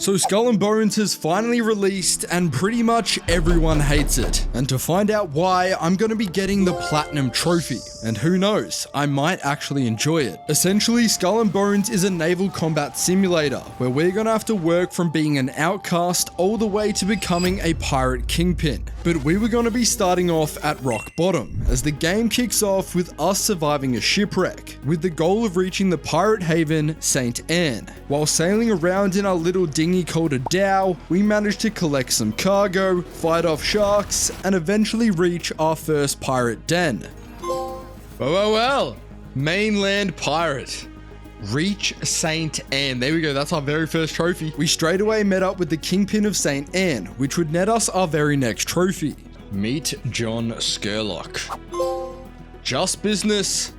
So Skull and Bones has finally released and pretty much everyone hates it. And to find out why, I'm going to be getting the Platinum Trophy. And who knows, I might actually enjoy it. Essentially, Skull and Bones is a naval combat simulator where we're going to have to work from being an outcast all the way to becoming a pirate kingpin. But we were going to be starting off at rock bottom as the game kicks off with us surviving a shipwreck with the goal of reaching the pirate haven St. Anne. While sailing around in our little dinghy called a dhow, we managed to collect some cargo, fight off sharks, and eventually reach our first pirate den. Well, mainland pirate. Reach St. Anne. There we go, that's our very first trophy. We straight away met up with the Kingpin of St. Anne, which would net us our very next trophy. Meet John Skurlock. Just business.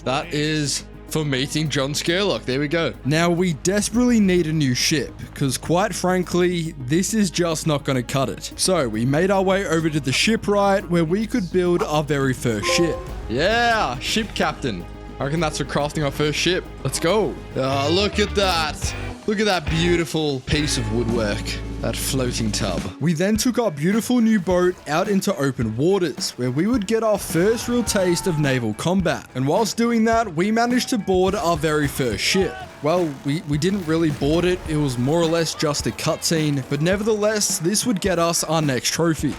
That is for meeting John Skurlock. There we go. Now we desperately need a new ship because quite frankly, this is just not going to cut it. So we made our way over to the shipwright where we could build our very first ship. Yeah, ship captain. I reckon that's for crafting our first ship. Let's go. Oh, look at that. Look at that beautiful piece of woodwork. That floating tub. We then took our beautiful new boat out into open waters where we would get our first real taste of naval combat. And whilst doing that, we managed to board our very first ship. Well, we didn't really board it. It was more or less just a cutscene. But nevertheless, this would get us our next trophy.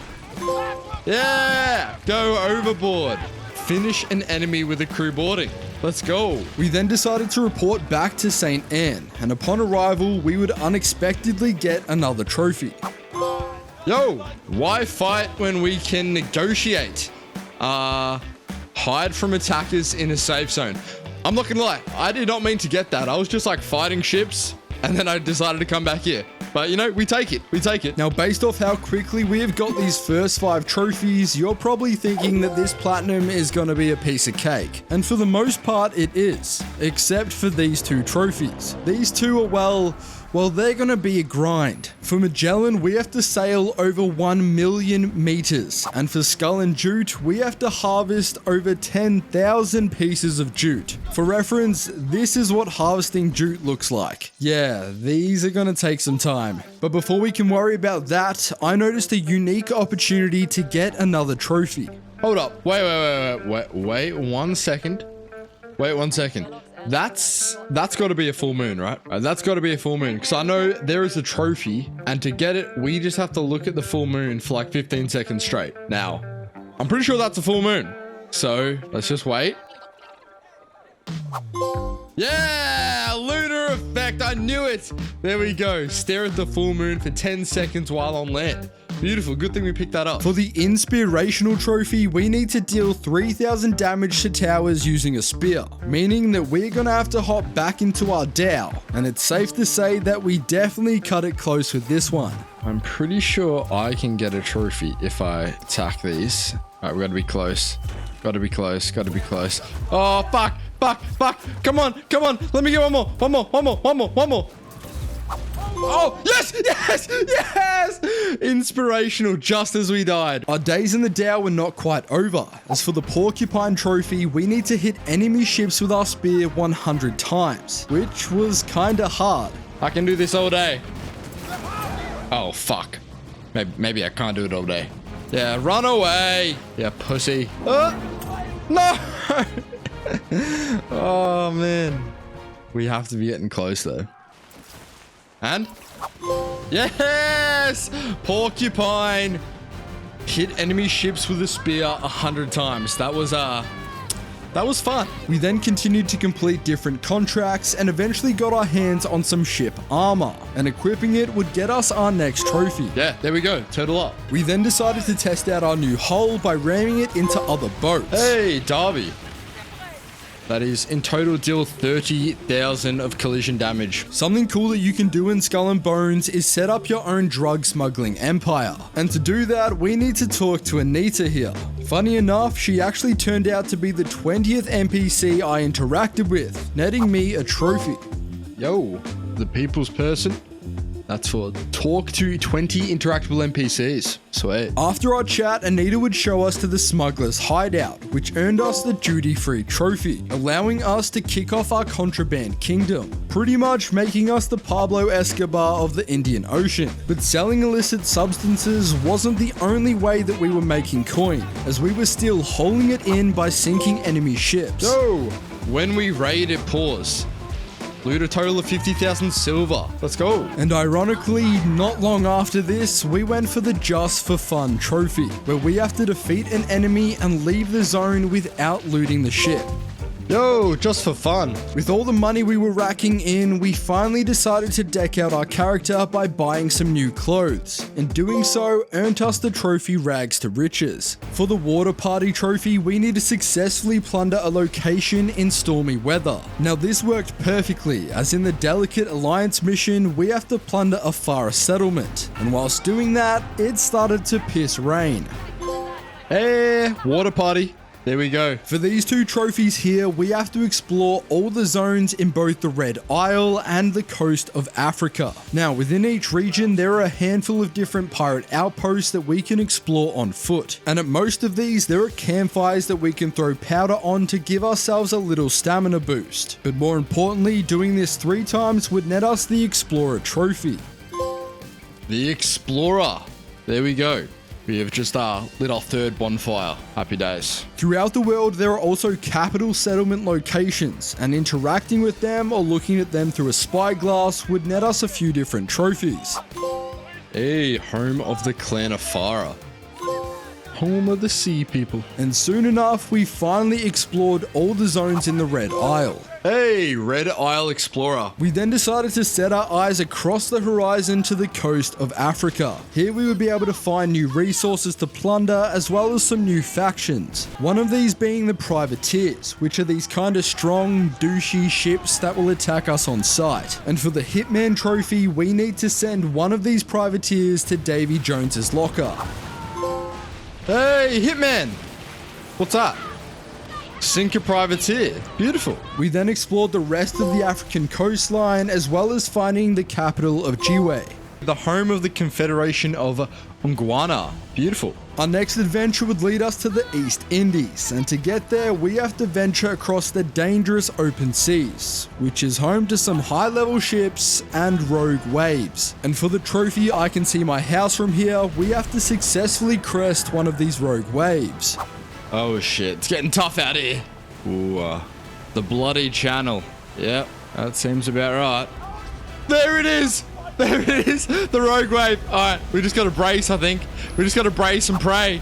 Yeah! Go overboard. Finish an enemy with a crew boarding. Let's go. We then decided to report back to St. Anne, and upon arrival, we would unexpectedly get another trophy. Yo, why fight when we can negotiate? Hide from attackers in a safe zone. I'm not gonna lie, I did not mean to get that. I was just like fighting ships, and then I decided to come back here. But you know, we take it. Now, based off how quickly we have got these first 5 trophies, you're probably thinking that this platinum is going to be a piece of cake. And for the most part, it is. Except for these 2 trophies. These 2 are, well, they're going to be a grind. For Magellan, we have to sail over 1 million meters. And for Skull and Jute, we have to harvest over 10,000 pieces of jute. For reference, this is what harvesting jute looks like. Yeah, these are going to take some time. But before we can worry about that, I noticed a unique opportunity to get another trophy. Hold up. Wait 1 second. Wait 1 second. That's got to be a full moon, right? That's got to be a full moon because I know there is a trophy and to get it, we just have to look at the full moon for like 15 seconds straight. Now, I'm pretty sure that's a full moon. So let's just wait. Yeah, lunar effect. I knew it. There we go. Stare at the full moon for 10 seconds while on land. Beautiful. Good thing we picked that up. For the inspirational trophy, we need to deal 3,000 damage to towers using a spear, meaning that we're gonna have to hop back into our dhow. And it's safe to say that we definitely cut it close with this one. I'm pretty sure I can get a trophy if I attack these. All right, we gotta be close. Gotta be close. Gotta be close. Oh, fuck. Come on. Let me get one more. Oh, yes! Inspirational, just as we died. Our days in the dhow were not quite over. As for the porcupine trophy, we need to hit enemy ships with our spear 100 times, which was kinda hard. I can do this all day. Oh, fuck. Maybe I can't do it all day. Yeah, run away, you pussy. No! Oh, man. We have to be getting close, though. And? Yes! Porcupine! Hit enemy ships with a spear 100 times. That was fun. We then continued to complete different contracts and eventually got our hands on some ship armor. And equipping it would get us our next trophy. Yeah, there we go. Turtle up. We then decided to test out our new hull by ramming it into other boats. Hey, Darby. That is, in total, deal 30,000 of collision damage. Something cool that you can do in Skull and Bones is set up your own drug smuggling empire. And to do that, we need to talk to Anita here. Funny enough, she actually turned out to be the 20th NPC I interacted with, netting me a trophy. Yo, the people's person? That's for talk to 20 interactable NPCs. Sweet. After our chat, Anita would show us to the smuggler's hideout, which earned us the duty-free trophy, allowing us to kick off our contraband kingdom, pretty much making us the Pablo Escobar of the Indian Ocean. But selling illicit substances wasn't the only way that we were making coin, as we were still holding it in by sinking enemy ships. So, when we raid, it pours. Loot a total of 50,000 silver. Let's go. And ironically, not long after this, we went for the Just for Fun trophy, where we have to defeat an enemy and leave the zone without looting the ship. Yo, just for fun. With all the money we were racking in, we finally decided to deck out our character by buying some new clothes. And doing so earned us the trophy Rags to Riches. For the water party trophy, we need to successfully plunder a location in stormy weather. Now this worked perfectly, as in the Delicate Alliance mission, we have to plunder a forest settlement. And whilst doing that, it started to piss rain. Hey, water party. There we go. For these two trophies here, we have to explore all the zones in both the Red Isle and the coast of Africa. Now, within each region, there are a handful of different pirate outposts that we can explore on foot. And at most of these, there are campfires that we can throw powder on to give ourselves a little stamina boost. But more importantly, doing this 3 times would net us the Explorer trophy. The Explorer. There we go. We have just lit our 3rd bonfire. Happy days. Throughout the world, there are also capital settlement locations, and interacting with them or looking at them through a spyglass would net us a few different trophies. Hey, home of the clan of Farah. Home of the sea people. And soon enough, we finally explored all the zones in the Red Isle. Hey, Red Isle Explorer. We then decided to set our eyes across the horizon to the coast of Africa. Here we would be able to find new resources to plunder, as well as some new factions. One of these being the privateers, which are these kind of strong, douchey ships that will attack us on sight. And for the Hitman trophy, we need to send one of these privateers to Davy Jones's locker. Hey, Hitman! What's up? Sink a privateer. Beautiful. We then explored the rest of the African coastline, as well as finding the capital of Jiwe, the home of the Confederation of Ungwana. Beautiful. Our next adventure would lead us to the East Indies, and to get there, we have to venture across the dangerous open seas, which is home to some high-level ships and rogue waves. And for the trophy, I can see my house from here, we have to successfully crest one of these rogue waves. Oh shit, it's getting tough out here. Ooh, the bloody channel. Yep, that seems about right. There it is! There it is! The rogue wave. Alright, we just gotta brace, I think. We just gotta brace and pray.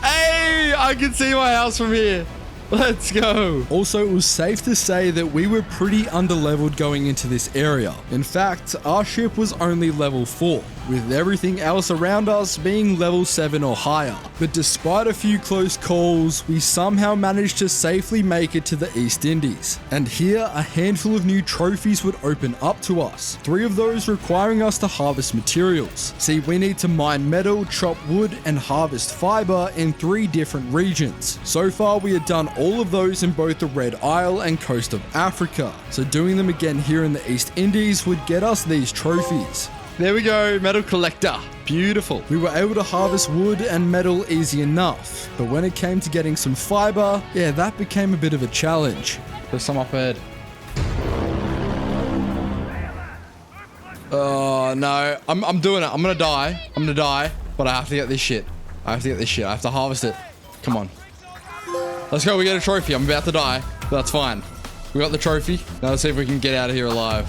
Hey! I can see my house from here. Let's go. Also, it was safe to say that we were pretty underleveled going into this area. In fact, our ship was only level 4, with everything else around us being level 7 or higher. But despite a few close calls, we somehow managed to safely make it to the East Indies. And here, a handful of new trophies would open up to us. 3 of those requiring us to harvest materials. See, we need to mine metal, chop wood, and harvest fiber in 3 different regions. So far, we had done all of those in both the Red Isle and coast of Africa. So doing them again here in the East Indies would get us these trophies. There we go, metal collector. Beautiful. We were able to harvest wood and metal easy enough, but when it came to getting some fiber, yeah, that became a bit of a challenge. There's some up ahead. Oh no, I'm doing it. I'm gonna die, but I have to get this shit. I have to harvest it. Come on. Let's go, we get a trophy. I'm about to die, but that's fine. We got the trophy. Now let's see if we can get out of here alive.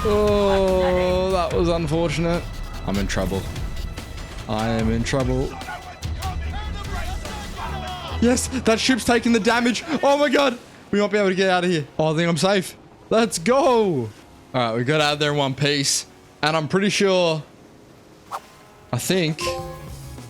Oh, that was unfortunate. I'm in trouble. I am in trouble. Yes, that ship's taking the damage. Oh my god. We won't be able to get out of here. Oh, I think I'm safe. Let's go. All right, we got out of there in one piece. And I'm pretty sure... I think...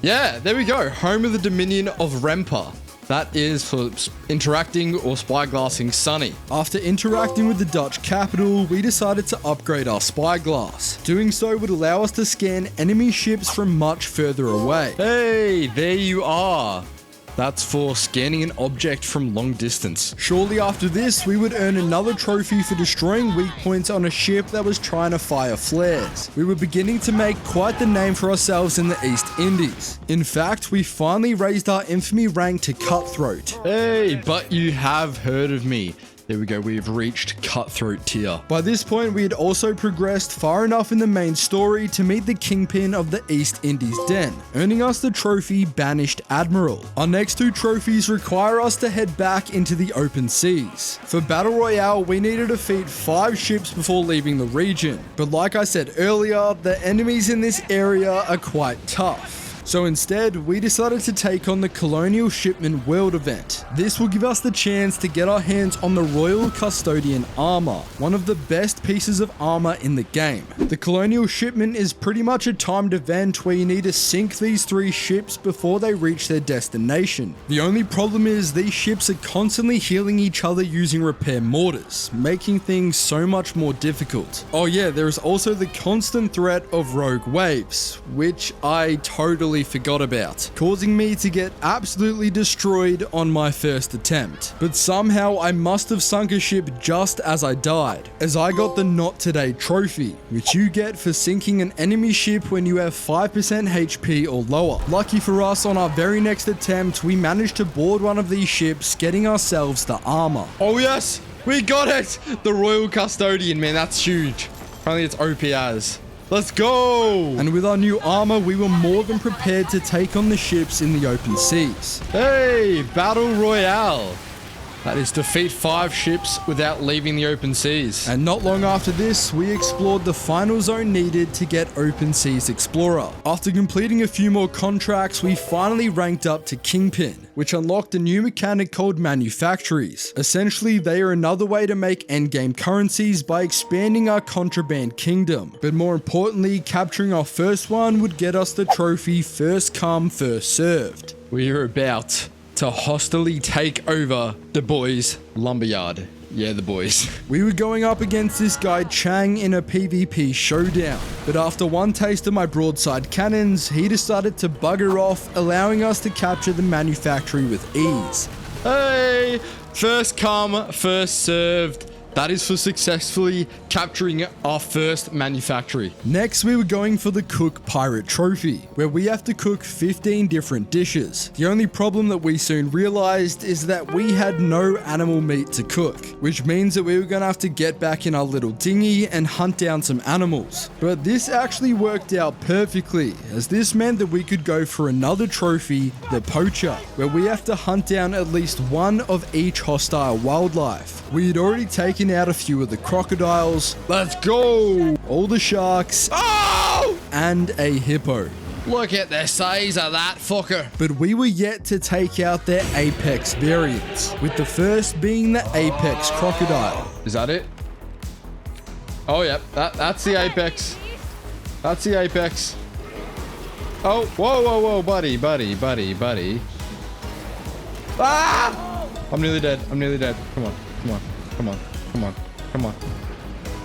Yeah, there we go. Home of the Dominion of Rempa. That is for interacting or spyglassing Sunny. After interacting with the Dutch capital, we decided to upgrade our spyglass. Doing so would allow us to scan enemy ships from much further away. Hey, there you are. That's for scanning an object from long distance. Shortly after this, we would earn another trophy for destroying weak points on a ship that was trying to fire flares. We were beginning to make quite the name for ourselves in the East Indies. In fact, we finally raised our infamy rank to Cutthroat. Hey, but you have heard of me. There we go, we've reached Cutthroat tier. By this point, we had also progressed far enough in the main story to meet the Kingpin of the East Indies Den, earning us the trophy Banished Admiral. Our next 2 trophies require us to head back into the open seas. For Battle Royale, we need to defeat 5 ships before leaving the region. But like I said earlier, the enemies in this area are quite tough. So instead, we decided to take on the Colonial Shipment World event. This will give us the chance to get our hands on the Royal Custodian armor, one of the best pieces of armor in the game. The Colonial Shipment is pretty much a timed event where you need to sink these 3 ships before they reach their destination. The only problem is these ships are constantly healing each other using repair mortars, making things so much more difficult. Oh yeah, there is also the constant threat of rogue waves, which I totally forgot about, causing me to get absolutely destroyed on my first attempt. But somehow I must have sunk a ship just as I died, as I got the Not Today trophy, which you get for sinking an enemy ship when you have 5% HP or lower. Lucky for us, on our very next attempt, we managed to board one of these ships, getting ourselves the armor. Oh yes, we got it! The Royal Custodian, man, that's huge. Apparently it's OP as. Let's go! And with our new armor, we were more than prepared to take on the ships in the open seas. Hey, Battle Royale! That is defeat 5 ships without leaving the open seas. And not long after this, we explored the final zone needed to get Open Seas Explorer. After completing a few more contracts, we finally ranked up to Kingpin, which unlocked a new mechanic called manufactories. Essentially, they are another way to make endgame currencies by expanding our contraband kingdom. But more importantly, capturing our first one would get us the trophy First Come, First Served. We are about to hostily take over the boys' lumberyard. Yeah, the boys. We were going up against this guy Chang in a PvP showdown, but after one taste of my broadside cannons, he decided to bugger off, allowing us to capture the manufactory with ease. Hey, first come, first served. That is for successfully capturing our first manufactory. Next, we were going for the Cook Pirate Trophy, where we have to cook 15 different dishes. The only problem that we soon realized is that we had no animal meat to cook, which means that we were gonna have to get back in our little dinghy and hunt down some animals. But this actually worked out perfectly, as this meant that we could go for another trophy, the Poacher, where we have to hunt down at least one of each hostile wildlife. We had already taken out a few of the crocodiles. Let's go! All the sharks. Oh! And a hippo. Look at the size of that fucker. But we were yet to take out their apex variants, with the first being the apex crocodile. Is that it? Oh, yep. That's the apex. That's the apex. Oh, whoa, buddy. Ah! I'm nearly dead. Come on.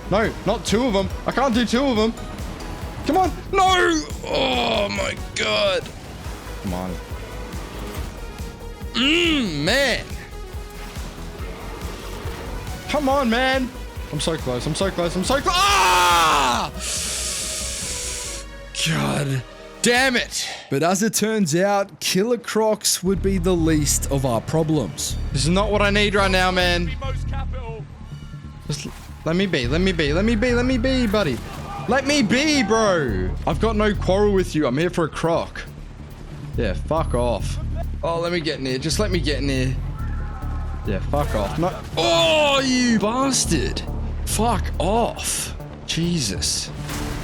No, not 2 of them. I can't do 2 of them. Come on. No. Oh my God. Come on. Man. Come on, man. I'm so close. Ah! God damn it. But as it turns out, Killer Crocs would be the least of our problems. This is not what I need right now, man. Just let me be, buddy. Let me be, bro. I've got no quarrel with you. I'm here for a croc. Yeah, fuck off. Oh, let me get in here. Just let me get in here. Yeah, fuck off. No. Oh, you bastard. Fuck off. Jesus.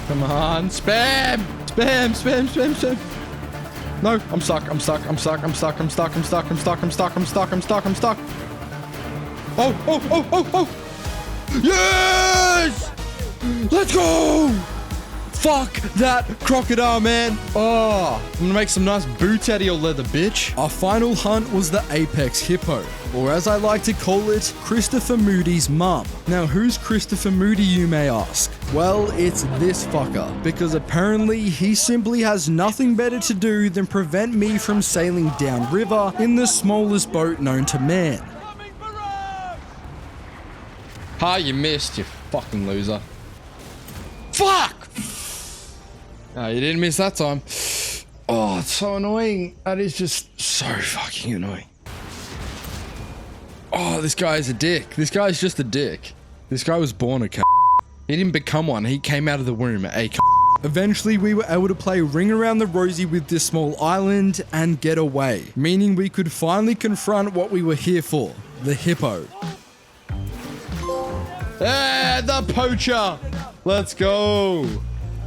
Come on. Spam. No, I'm stuck. Oh. Yes! Let's go! Fuck that crocodile, man. Oh, I'm gonna make some nice boots out of your leather, bitch. Our final hunt was the apex hippo, or as I like to call it, Christopher Moody's mum. Now, who's Christopher Moody, you may ask? Well, it's this fucker, because apparently he simply has nothing better to do than prevent me from sailing downriver in the smallest boat known to man. Ha, you missed, you fucking loser. Fuck! No, you didn't miss that time. Oh, it's so annoying. That is just so fucking annoying. Oh, this guy is a dick. This guy is just a dick. This guy was born a c***. He didn't become one. He came out of the womb a c***. Eventually, we were able to play Ring Around the Rosie with this small island and get away, meaning we could finally confront what we were here for, the hippo. Ah, the poacher! Let's go!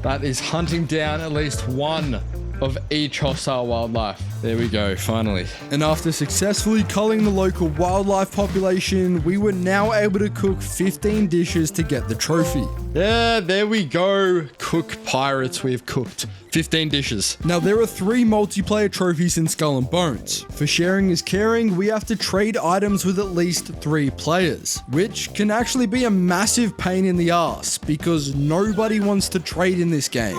That is hunting down at least one of each hostile wildlife. There we go, finally. And after successfully culling the local wildlife population, we were now able to cook 15 dishes to get the trophy. Yeah, there we go. Cook pirates, we've cooked 15 dishes. Now, there are 3 multiplayer trophies in Skull and Bones. For sharing is caring, we have to trade items with at least 3 players, which can actually be a massive pain in the ass because nobody wants to trade in this game.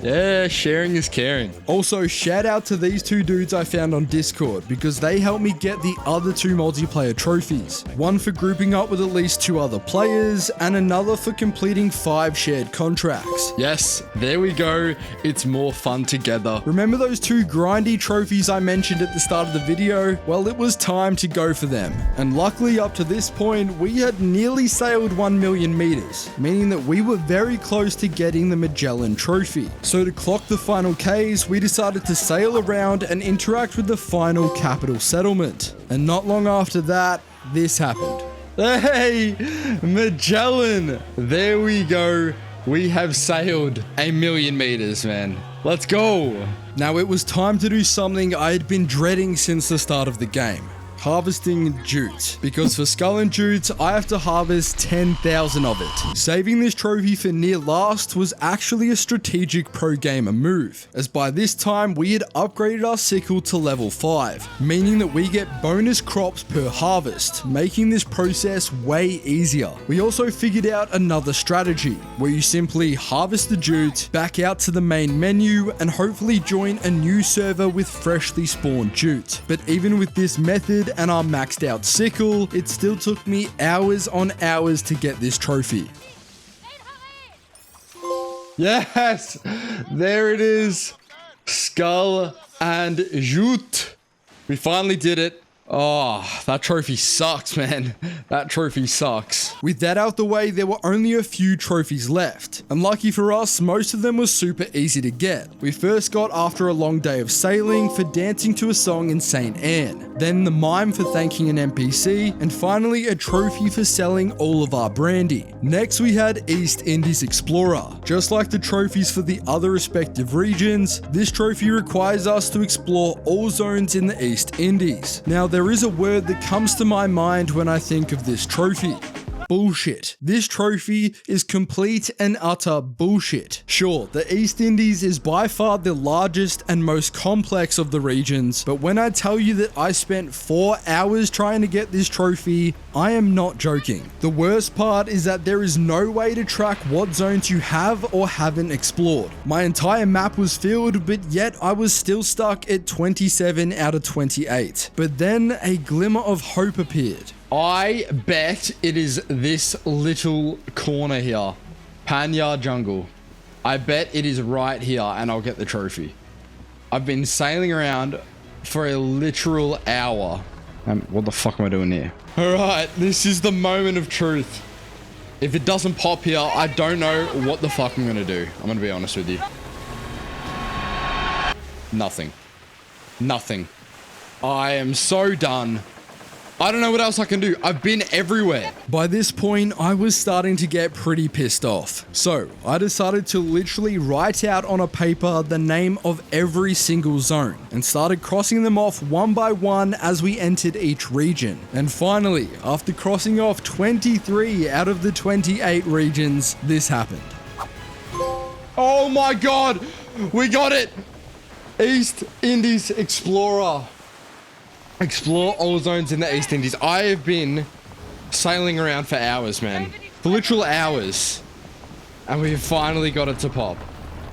Yeah, sharing is caring. Also, shout out to these 2 dudes I found on Discord because they helped me get the other 2 multiplayer trophies. One for grouping up with at least 2 other players and another for completing 5 shared contracts. Yes, there we go. It's more fun together. Remember those 2 grindy trophies I mentioned at the start of the video? Well, it was time to go for them. And luckily up to this point, we had nearly sailed 1 million meters, meaning that we were very close to getting the Magellan trophy. So to clock the final Ks, we decided to sail around and interact with the final capital settlement. And not long after that, this happened. Hey, Magellan! There we go. We have sailed 1 million meters, man. Let's go. Now it was time to do something I had been dreading since the start of the game. Harvesting jute, because for Skull and Jute, I have to harvest 10,000 of it. Saving this trophy for near last was actually a strategic pro gamer move, as by this time we had upgraded our sickle to level 5, meaning that we get bonus crops per harvest, making this process way easier. We also figured out another strategy, where you simply harvest the jute, back out to the main menu, and hopefully join a new server with freshly spawned jute. But even with this method, and our maxed out sickle, it still took me hours on hours to get this trophy. Yes, there it is. Skull and Jute. We finally did it. Oh, that trophy sucks, man. That trophy sucks. With that out the way, there were only a few trophies left. And lucky for us, most of them were super easy to get. We first got after a long day of sailing for dancing to a song in St. Anne. Then the mime for thanking an NPC. And finally a trophy for selling all of our brandy. Next we had East Indies Explorer. Just like the trophies for the other respective regions, this trophy requires us to explore all zones in the East Indies. Now there is a word that comes to my mind when I think of this trophy. Bullshit. This trophy is complete and utter bullshit. Sure, the East Indies is by far the largest and most complex of the regions, but when I tell you that I spent 4 hours trying to get this trophy, I am not joking. The worst part is that there is no way to track what zones you have or haven't explored. My entire map was filled, but yet I was still stuck at 27 out of 28. But then a glimmer of hope appeared. I bet it is this little corner here. Panya Jungle. I bet it is right here and I'll get the trophy. I've been sailing around for a literal hour. What the fuck am I doing here? Alright, this is the moment of truth. If it doesn't pop here, I don't know what the fuck I'm gonna do. I'm gonna be honest with you. Nothing. Nothing. I am so done. I don't know what else I can do. I've been everywhere. By this point, I was starting to get pretty pissed off. So I decided to literally write out on a paper the name of every single zone and started crossing them off one by one as we entered each region. And finally, after crossing off 23 out of the 28 regions, this happened. Oh my god, we got it. East Indies Explorer. Explore all zones in the East Indies. I have been sailing around for hours, man. For literal hours. And we have finally got it to pop.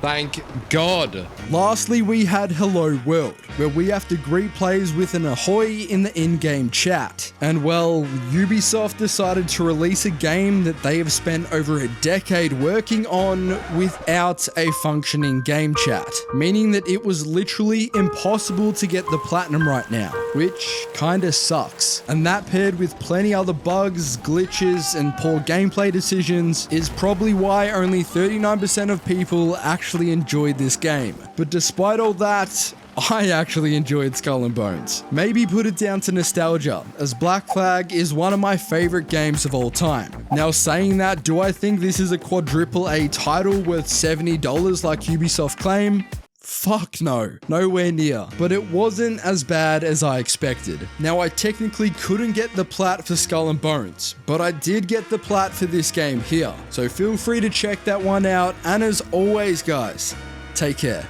Thank God. Lastly, we had Hello World, where we have to greet players with an ahoy in the in-game chat. And well, Ubisoft decided to release a game that they have spent over a decade working on without a functioning game chat, meaning that it was literally impossible to get the platinum right now, which kinda sucks. And that paired with plenty other bugs, glitches, and poor gameplay decisions is probably why only 39% of people actually enjoyed this game. But despite all that, I actually enjoyed Skull and Bones. Maybe put it down to nostalgia, as Black Flag is one of my favorite games of all time. Now saying that, do I think this is a AAA title worth $70 like Ubisoft claim? Fuck no, nowhere near. But it wasn't as bad as I expected. Now I technically couldn't get the plat for Skull and Bones, but I did get the plat for this game here. So feel free to check that one out, and as always guys, take care.